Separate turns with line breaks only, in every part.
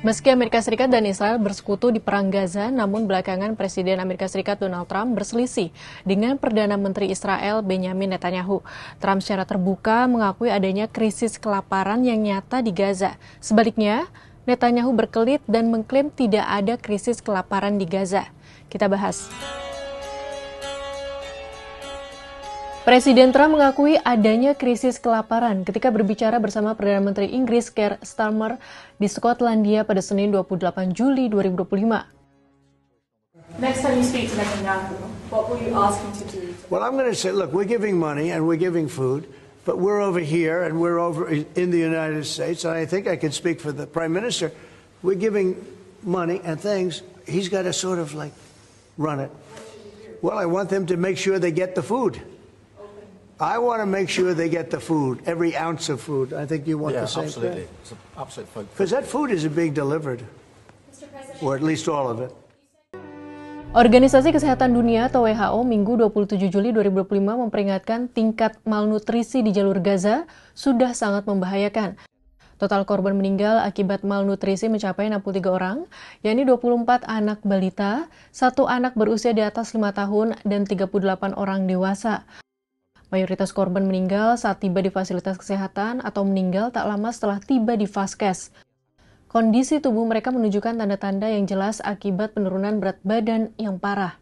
Meski Amerika Serikat dan Israel bersekutu di Perang Gaza, namun belakangan Presiden Amerika Serikat Donald Trump berselisih dengan Perdana Menteri Israel Benjamin Netanyahu. Trump secara terbuka mengakui adanya krisis kelaparan yang nyata di Gaza. Sebaliknya, Netanyahu berkelit dan mengklaim tidak ada krisis kelaparan di Gaza. Kita bahas. Presiden Trump mengakui adanya krisis kelaparan ketika berbicara bersama Perdana Menteri Inggris Keir Starmer di Skotlandia pada Senin 28 Juli 2025.
Next time you speak to Netanyahu, what will you ask him to do?
Well, I'm going to say, look, we're giving money and we're giving food, but we're over here and we're over in the United States, and I think I can speak for the Prime Minister. We're giving money and things. He's got to sort of like run it. Well, I want them to make sure they get the food. I want to make sure they get the food, every ounce of food. I think you want the same
absolutely.
thing.
It's an absolute focus.
Because that food isn't being delivered, or at least all of it.
Organisasi Kesehatan Dunia atau WHO Minggu 27 Juli 2025 memperingatkan tingkat malnutrisi di jalur Gaza sudah sangat membahayakan. Total korban meninggal akibat malnutrisi mencapai 63 orang, yakni 24 anak balita, 1 anak berusia di atas 5 tahun, dan 38 orang dewasa. Mayoritas korban meninggal saat tiba di fasilitas kesehatan atau meninggal tak lama setelah tiba di Vaskes. Kondisi tubuh mereka menunjukkan tanda-tanda yang jelas akibat penurunan berat badan yang parah.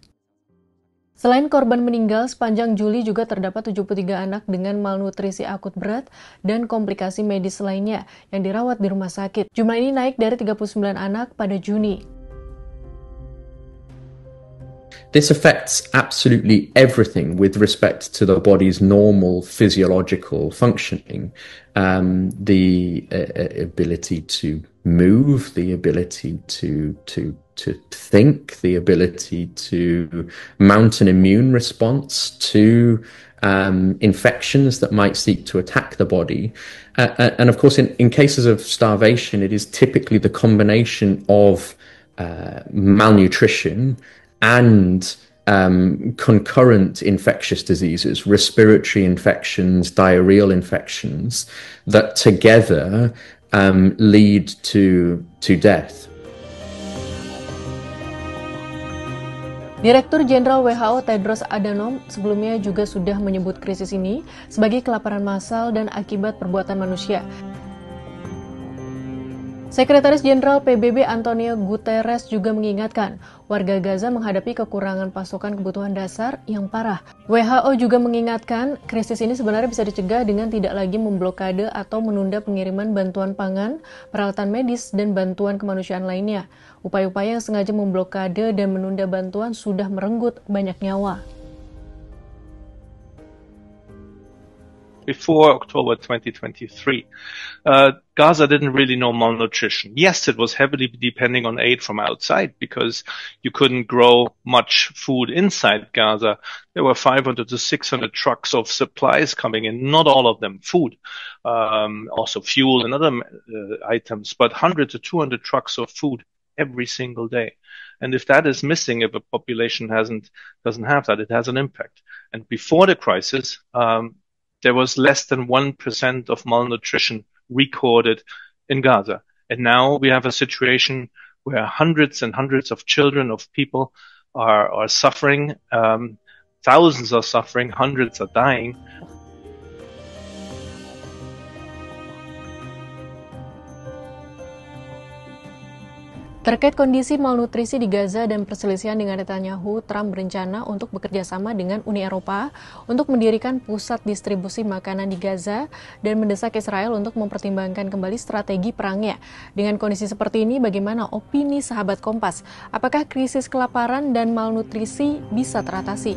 Selain korban meninggal, sepanjang Juli juga terdapat 73 anak dengan malnutrisi akut berat dan komplikasi medis lainnya yang dirawat di rumah sakit. Jumlah ini naik dari 39 anak pada Juni.
This affects absolutely everything with respect to the body's normal physiological functioning. The ability to move, the ability to think, the ability to mount an immune response to infections that might seek to attack the body. And of course, in cases of starvation, it is typically the combination of malnutrition and concurrent infectious diseases, respiratory infections, diarrheal infections, that together lead to death.
Direktur Jenderal WHO Tedros Adhanom sebelumnya juga sudah menyebut krisis ini sebagai kelaparan massal dan akibat perbuatan manusia. Sekretaris Jenderal PBB Antonio Guterres juga mengingatkan warga Gaza menghadapi kekurangan pasokan kebutuhan dasar yang parah. WHO juga mengingatkan krisis ini sebenarnya bisa dicegah dengan tidak lagi memblokade atau menunda pengiriman bantuan pangan, peralatan medis, dan bantuan kemanusiaan lainnya. Upaya-upaya yang sengaja memblokade dan menunda bantuan sudah merenggut banyak nyawa.
Before October 2023, Gaza didn't really know malnutrition. Yes, it was heavily depending on aid from outside because you couldn't grow much food inside Gaza. There were 500 to 600 trucks of supplies coming in, not all of them food, also fuel and other items, but 100 to 200 trucks of food every single day. And if that is missing, if a population doesn't have that, it has an impact. And before the crisis, there was less than 1% of malnutrition recorded in Gaza. And now we have a situation where hundreds and hundreds of children, of people are suffering. Thousands are suffering, hundreds are dying.
Terkait kondisi malnutrisi di Gaza dan perselisihan dengan Netanyahu, Trump berencana untuk bekerja sama dengan Uni Eropa untuk mendirikan pusat distribusi makanan di Gaza dan mendesak Israel untuk mempertimbangkan kembali strategi perangnya. Dengan kondisi seperti ini, bagaimana opini sahabat Kompas? Apakah krisis kelaparan dan malnutrisi bisa teratasi?